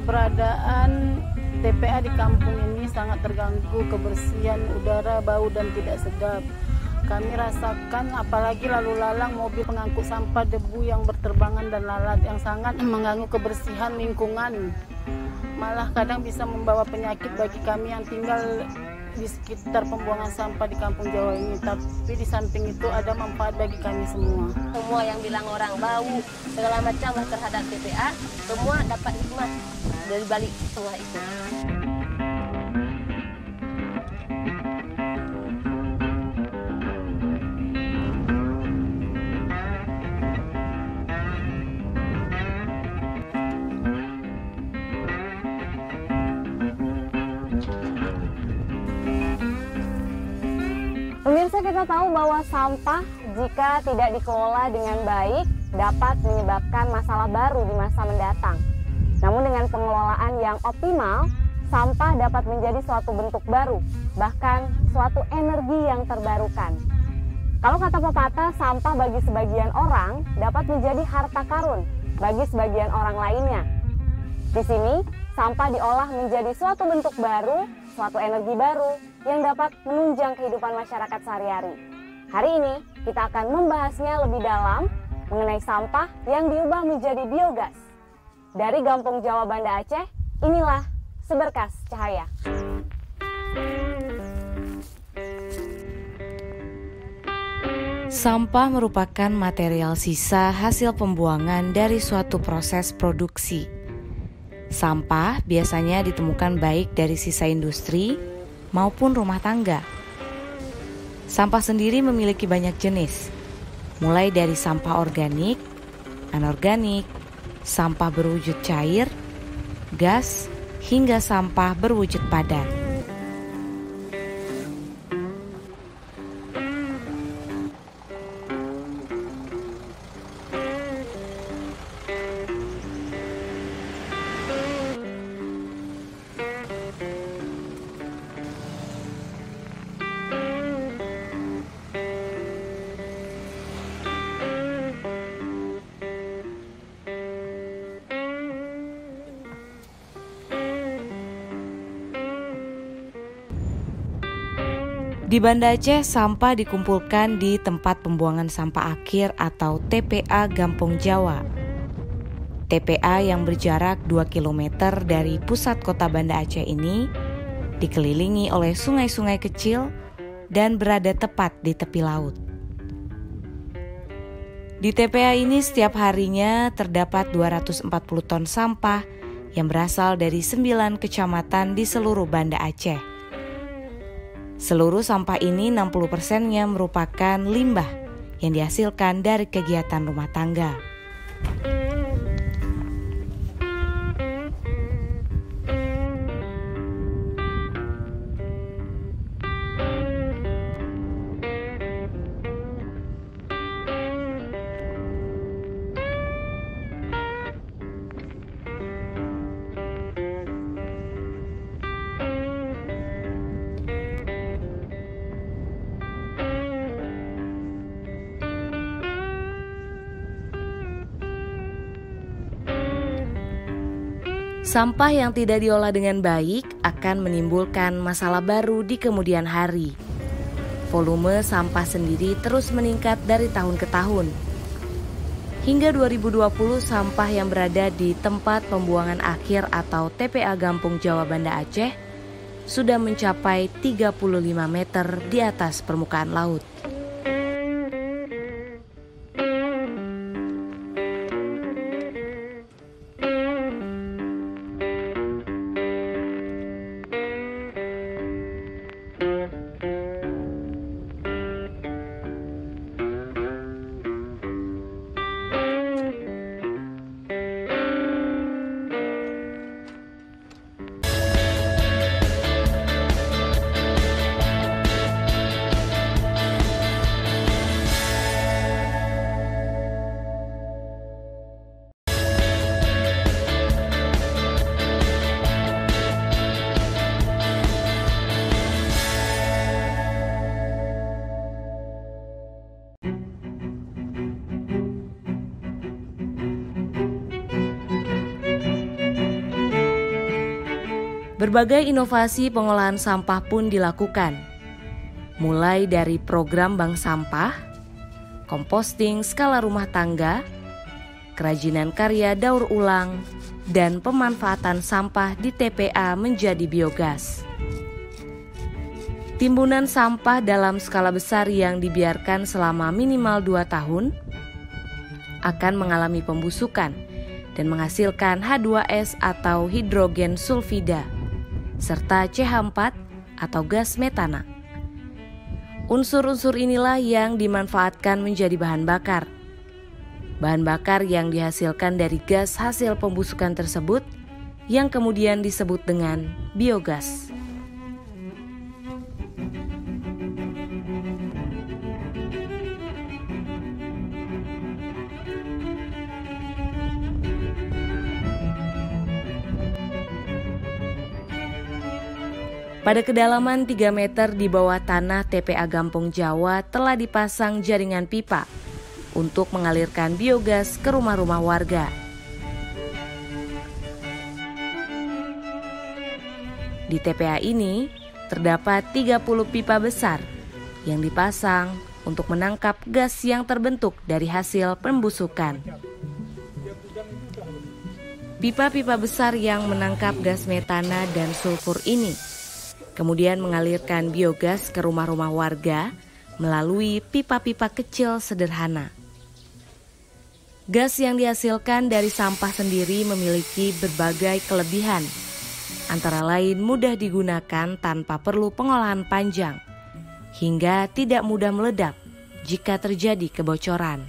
Keberadaan TPA di kampung ini sangat terganggu, kebersihan udara, bau dan tidak sedap. Kami rasakan apalagi lalu lalang mobil pengangkut sampah, debu yang berterbangan dan lalat yang sangat mengganggu kebersihan lingkungan. Malah kadang bisa membawa penyakit bagi kami yang tinggal di sekitar pembuangan sampah di kampung Jawa ini. Tapi di samping itu ada manfaat bagi kami semua. Semua yang bilang orang bau segala macam terhadap TPA, semua dapat hikmah dari balik semua itu. Pemirsa, kita tahu bahwa sampah jika tidak dikelola dengan baik dapat menyebabkan masalah baru di masa mendatang. Namun dengan pengelolaan yang optimal, sampah dapat menjadi suatu bentuk baru, bahkan suatu energi yang terbarukan. Kalau kata pepatah, sampah bagi sebagian orang dapat menjadi harta karun bagi sebagian orang lainnya. Di sini, sampah diolah menjadi suatu bentuk baru, suatu energi baru yang dapat menunjang kehidupan masyarakat sehari-hari. Hari ini kita akan membahasnya lebih dalam mengenai sampah yang diubah menjadi biogas. Dari Gampung Jawa Banda Aceh, inilah Seberkas Cahaya. Sampah merupakan material sisa hasil pembuangan dari suatu proses produksi. Sampah biasanya ditemukan baik dari sisa industri maupun rumah tangga. Sampah sendiri memiliki banyak jenis, mulai dari sampah organik, anorganik, sampah berwujud cair, gas, hingga sampah berwujud padat. Di Banda Aceh, sampah dikumpulkan di tempat pembuangan sampah akhir atau TPA Gampung Jawa. TPA yang berjarak 2 km dari pusat kota Banda Aceh ini dikelilingi oleh sungai-sungai kecil dan berada tepat di tepi laut. Di TPA ini setiap harinya terdapat 240 ton sampah yang berasal dari 9 kecamatan di seluruh Banda Aceh. Seluruh sampah ini 60%-nya merupakan limbah yang dihasilkan dari kegiatan rumah tangga. Sampah yang tidak diolah dengan baik akan menimbulkan masalah baru di kemudian hari. Volume sampah sendiri terus meningkat dari tahun ke tahun. Hingga 2020, sampah yang berada di tempat pembuangan akhir atau TPA Gampung Jawa Banda Aceh sudah mencapai 35 meter di atas permukaan laut. Berbagai inovasi pengolahan sampah pun dilakukan, mulai dari program bank sampah, komposting skala rumah tangga, kerajinan karya daur ulang, dan pemanfaatan sampah di TPA menjadi biogas. Timbunan sampah dalam skala besar yang dibiarkan selama minimal 2 tahun akan mengalami pembusukan dan menghasilkan H2S atau hidrogen sulfida, serta CH4 atau gas metana. Unsur-unsur inilah yang dimanfaatkan menjadi bahan bakar. Bahan bakar yang dihasilkan dari gas hasil pembusukan tersebut yang kemudian disebut dengan biogas. Pada kedalaman 3 meter di bawah tanah TPA Gampong Jawa telah dipasang jaringan pipa untuk mengalirkan biogas ke rumah-rumah warga. Di TPA ini terdapat 30 pipa besar yang dipasang untuk menangkap gas yang terbentuk dari hasil pembusukan. Pipa-pipa besar yang menangkap gas metana dan sulfur ini kemudian mengalirkan biogas ke rumah-rumah warga melalui pipa-pipa kecil sederhana. Gas yang dihasilkan dari sampah sendiri memiliki berbagai kelebihan, antara lain mudah digunakan tanpa perlu pengolahan panjang, hingga tidak mudah meledak jika terjadi kebocoran.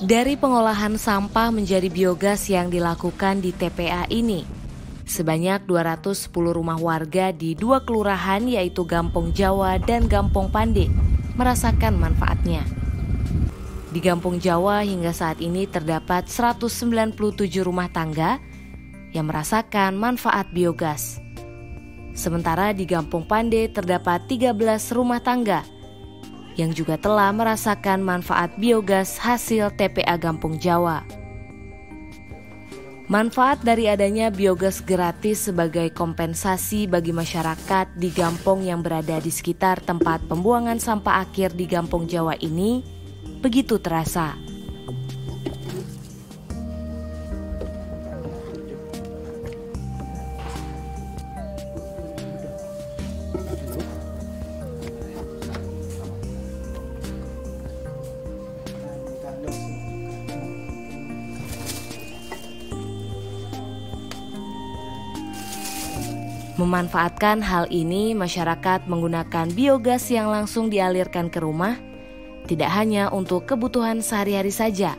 Dari pengolahan sampah menjadi biogas yang dilakukan di TPA ini, sebanyak 210 rumah warga di 2 kelurahan yaitu Gampong Jawa dan Gampong Pande merasakan manfaatnya. Di Gampong Jawa hingga saat ini terdapat 197 rumah tangga yang merasakan manfaat biogas. Sementara di Gampong Pande terdapat 13 rumah tangga yang juga telah merasakan manfaat biogas hasil TPA Gampong Jawa. Manfaat dari adanya biogas gratis sebagai kompensasi bagi masyarakat di Gampong yang berada di sekitar tempat pembuangan sampah akhir di Gampong Jawa ini begitu terasa. Memanfaatkan hal ini, masyarakat menggunakan biogas yang langsung dialirkan ke rumah, tidak hanya untuk kebutuhan sehari-hari saja,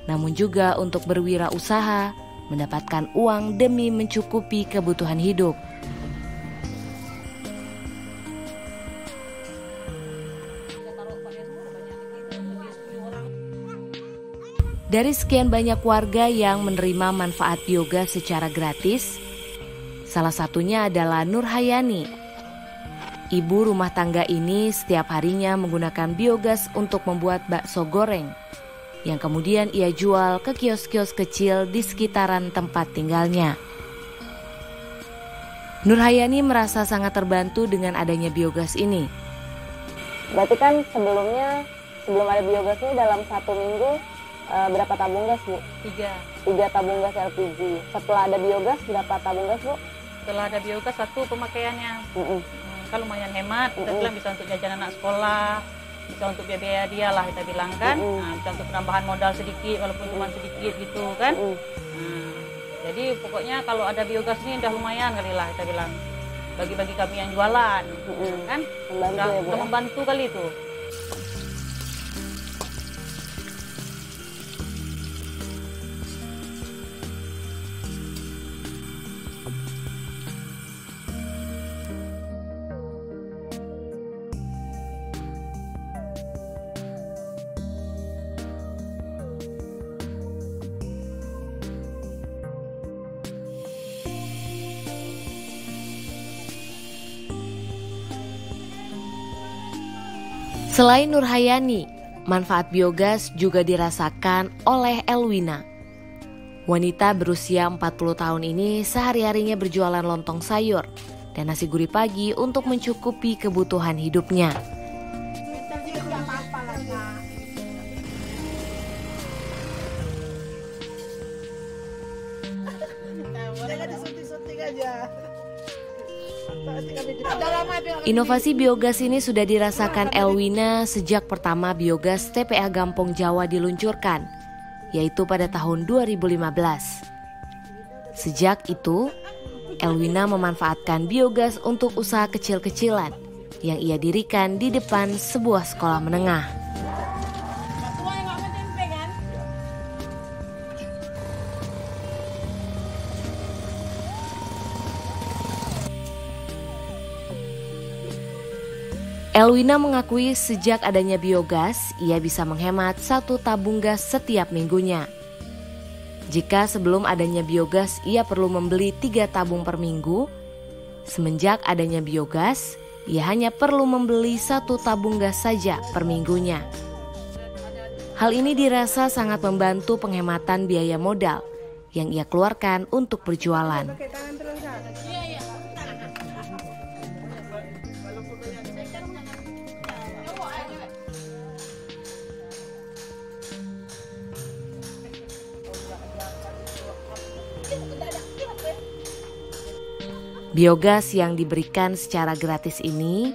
namun juga untuk berwirausaha, mendapatkan uang demi mencukupi kebutuhan hidup. Dari sekian banyak warga yang menerima manfaat biogas secara gratis, salah satunya adalah Nur Hayani. Ibu rumah tangga ini setiap harinya menggunakan biogas untuk membuat bakso goreng, yang kemudian ia jual ke kios-kios kecil di sekitaran tempat tinggalnya. Nur Hayani merasa sangat terbantu dengan adanya biogas ini. Berarti kan sebelum ada biogas ini dalam 1 minggu berapa tabung gas, Bu? 3 tabung gas LPG. Setelah ada biogas berapa tabung gas, Bu? Setelah ada biogas 1 pemakaiannya. Kan lumayan hemat, kita bilang bisa untuk jajan anak sekolah, bisa untuk biaya dia lah kita bilang kan. Bisa untuk penambahan modal sedikit walaupun cuma sedikit gitu kan. Jadi pokoknya kalau ada biogas ini udah lumayan kali lah kita bilang. Bagi-bagi kami yang jualan kan. Udah membantu kali itu. Selain Nurhayani, manfaat biogas juga dirasakan oleh Elwina. Wanita berusia 40 tahun ini sehari-harinya berjualan lontong sayur dan nasi gurih pagi untuk mencukupi kebutuhan hidupnya. Inovasi biogas ini sudah dirasakan Elwina sejak pertama biogas TPA Gampong Jawa diluncurkan, yaitu pada tahun 2015. Sejak itu, Elwina memanfaatkan biogas untuk usaha kecil-kecilan yang ia dirikan di depan sebuah sekolah menengah. Elwina mengakui sejak adanya biogas, ia bisa menghemat 1 tabung gas setiap minggunya. Jika sebelum adanya biogas, ia perlu membeli 3 tabung per minggu. Semenjak adanya biogas, ia hanya perlu membeli 1 tabung gas saja per minggunya. Hal ini dirasa sangat membantu penghematan biaya modal yang ia keluarkan untuk berjualan. Biogas yang diberikan secara gratis ini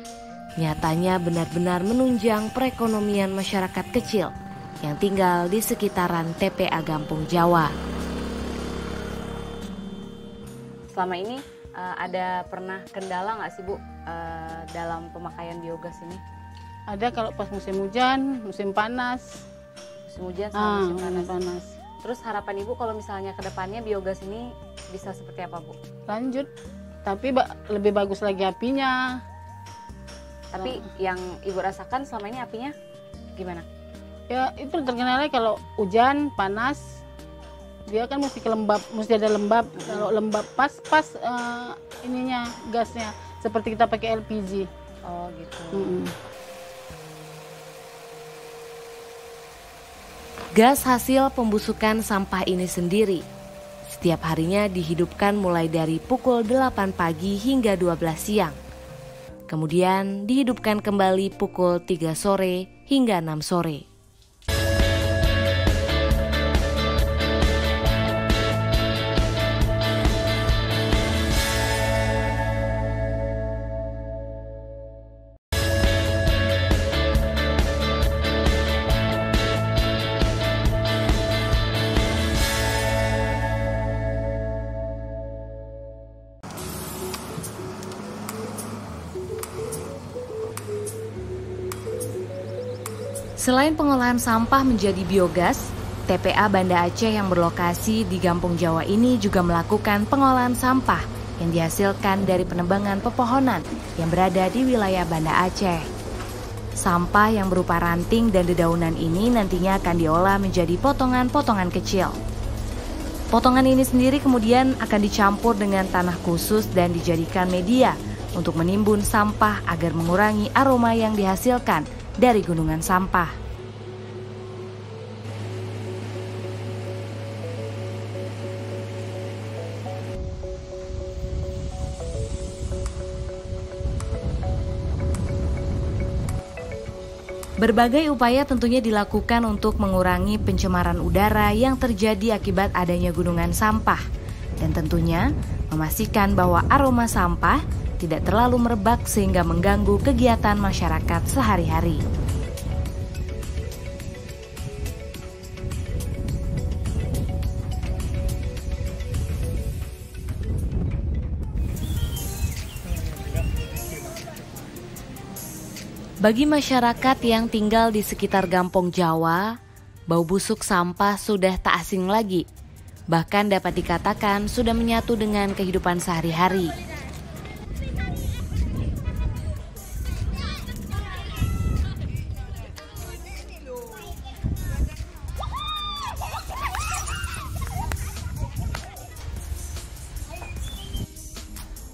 nyatanya benar-benar menunjang perekonomian masyarakat kecil yang tinggal di sekitaran TPA Gampong Jawa. Selama ini ada pernah kendala nggak sih Bu dalam pemakaian biogas ini? Ada kalau pas musim hujan, musim panas. Musim hujan sama musim panas. Terus harapan Ibu kalau misalnya ke depannya biogas ini bisa seperti apa Bu? Lanjut, tapi lebih bagus lagi apinya. Tapi yang Ibu rasakan selama ini apinya gimana? Ya itu terkenalnya kalau hujan, panas, dia kan mesti ada lembab. Kalau lembab pas ininya gasnya, seperti kita pakai LPG. Oh gitu. Gas hasil pembusukan sampah ini sendiri setiap harinya dihidupkan mulai dari pukul 8 pagi hingga 12 siang. Kemudian dihidupkan kembali pukul 3 sore hingga 6 sore. Selain pengolahan sampah menjadi biogas, TPA Banda Aceh yang berlokasi di Gampong Jawa ini juga melakukan pengolahan sampah yang dihasilkan dari penebangan pepohonan yang berada di wilayah Banda Aceh. Sampah yang berupa ranting dan dedaunan ini nantinya akan diolah menjadi potongan-potongan kecil. Potongan ini sendiri kemudian akan dicampur dengan tanah khusus dan dijadikan media untuk menimbun sampah agar mengurangi aroma yang dihasilkan dari gunungan sampah. Berbagai upaya tentunya dilakukan untuk mengurangi pencemaran udara yang terjadi akibat adanya gunungan sampah, dan tentunya memastikan bahwa aroma sampah tidak terlalu merebak sehingga mengganggu kegiatan masyarakat sehari-hari. Bagi masyarakat yang tinggal di sekitar Gampong Jawa, bau busuk sampah sudah tak asing lagi. Bahkan dapat dikatakan sudah menyatu dengan kehidupan sehari-hari.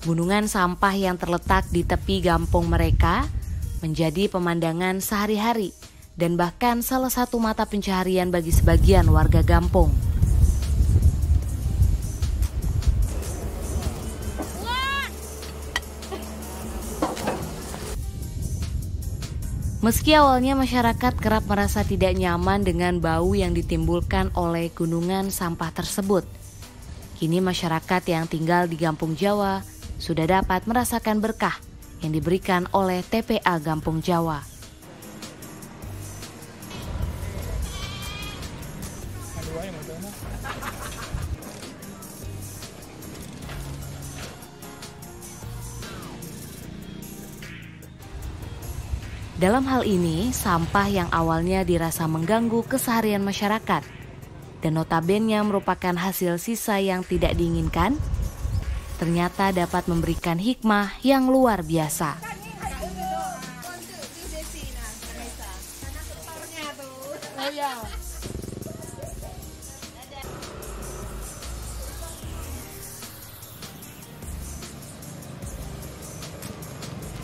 Gunungan sampah yang terletak di tepi gampong mereka menjadi pemandangan sehari-hari dan bahkan salah satu mata pencaharian bagi sebagian warga Gampong. Meski awalnya masyarakat kerap merasa tidak nyaman dengan bau yang ditimbulkan oleh gunungan sampah tersebut, kini masyarakat yang tinggal di Gampong Jawa sudah dapat merasakan berkah yang diberikan oleh TPA Gampong Jawa. Dalam hal ini, sampah yang awalnya dirasa mengganggu keseharian masyarakat dan notabene merupakan hasil sisa yang tidak diinginkan, ternyata dapat memberikan hikmah yang luar biasa.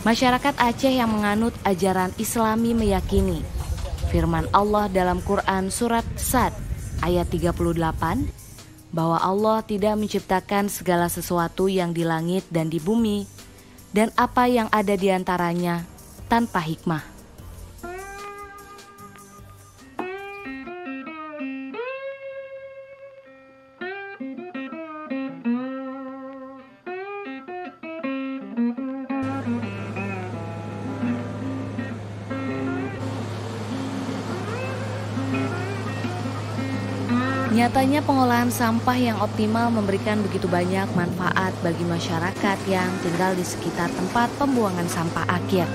Masyarakat Aceh yang menganut ajaran Islami meyakini firman Allah dalam Quran surat Sad ayat 38 bahwa Allah tidak menciptakan segala sesuatu yang di langit dan di bumi dan apa yang ada di antaranya tanpa hikmah. Nyatanya pengolahan sampah yang optimal memberikan begitu banyak manfaat bagi masyarakat yang tinggal di sekitar tempat pembuangan sampah akhir.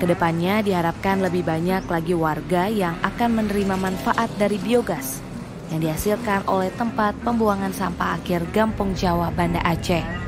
Kedepannya diharapkan lebih banyak lagi warga yang akan menerima manfaat dari biogas yang dihasilkan oleh tempat pembuangan sampah akhir Gampong Jawa, Banda Aceh.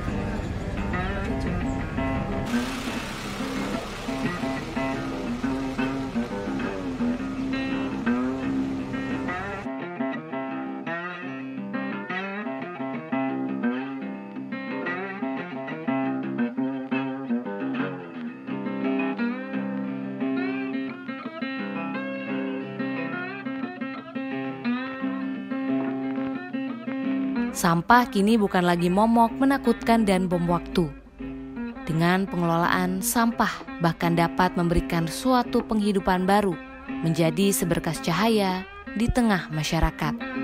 Sampah kini bukan lagi momok, menakutkan, dan bom waktu. Dengan pengelolaan sampah bahkan dapat memberikan suatu penghidupan baru, menjadi seberkas cahaya di tengah masyarakat.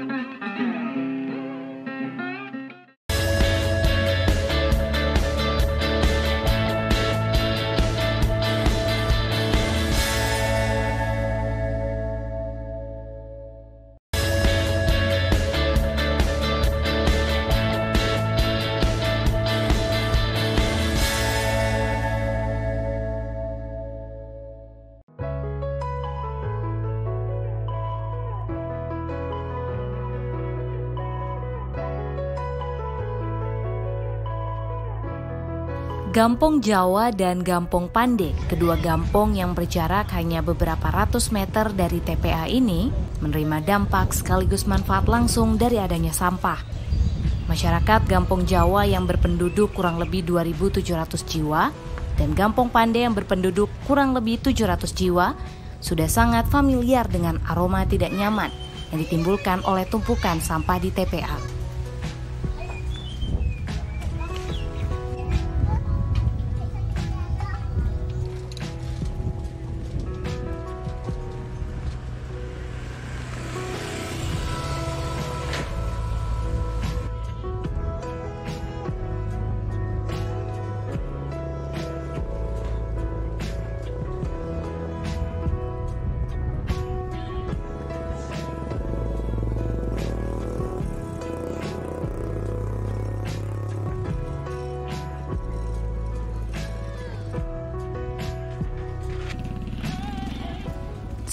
Gampong Jawa dan Gampong Pande, kedua gampong yang berjarak hanya beberapa ratus meter dari TPA ini, menerima dampak sekaligus manfaat langsung dari adanya sampah. Masyarakat Gampong Jawa yang berpenduduk kurang lebih 2.700 jiwa dan Gampong Pande yang berpenduduk kurang lebih 700 jiwa sudah sangat familiar dengan aroma tidak nyaman yang ditimbulkan oleh tumpukan sampah di TPA.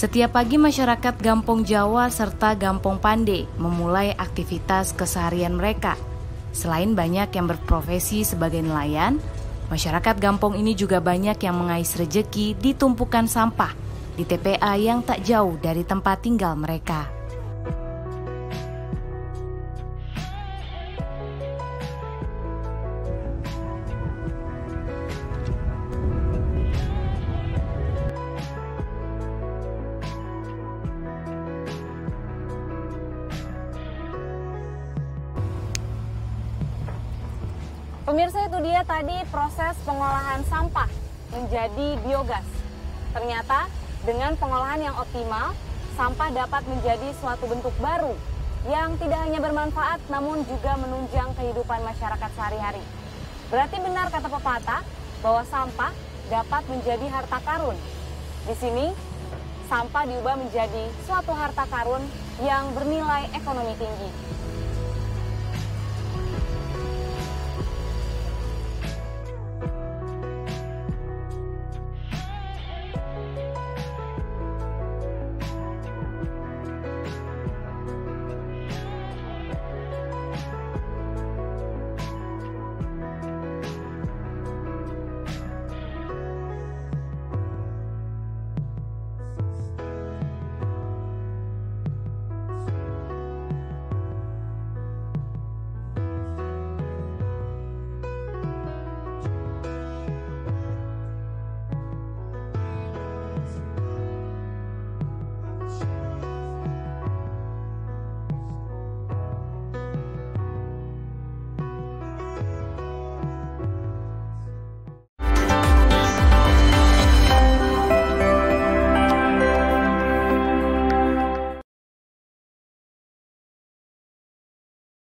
Setiap pagi masyarakat Gampong Jawa serta Gampong Pande memulai aktivitas keseharian mereka. Selain banyak yang berprofesi sebagai nelayan, masyarakat Gampong ini juga banyak yang mengais rejeki di tumpukan sampah di TPA yang tak jauh dari tempat tinggal mereka. Pemirsa, itu dia tadi proses pengolahan sampah menjadi biogas. Ternyata dengan pengolahan yang optimal, sampah dapat menjadi suatu bentuk baru yang tidak hanya bermanfaat namun juga menunjang kehidupan masyarakat sehari-hari. Berarti benar kata pepatah bahwa sampah dapat menjadi harta karun. Di sini, sampah diubah menjadi suatu harta karun yang bernilai ekonomi tinggi.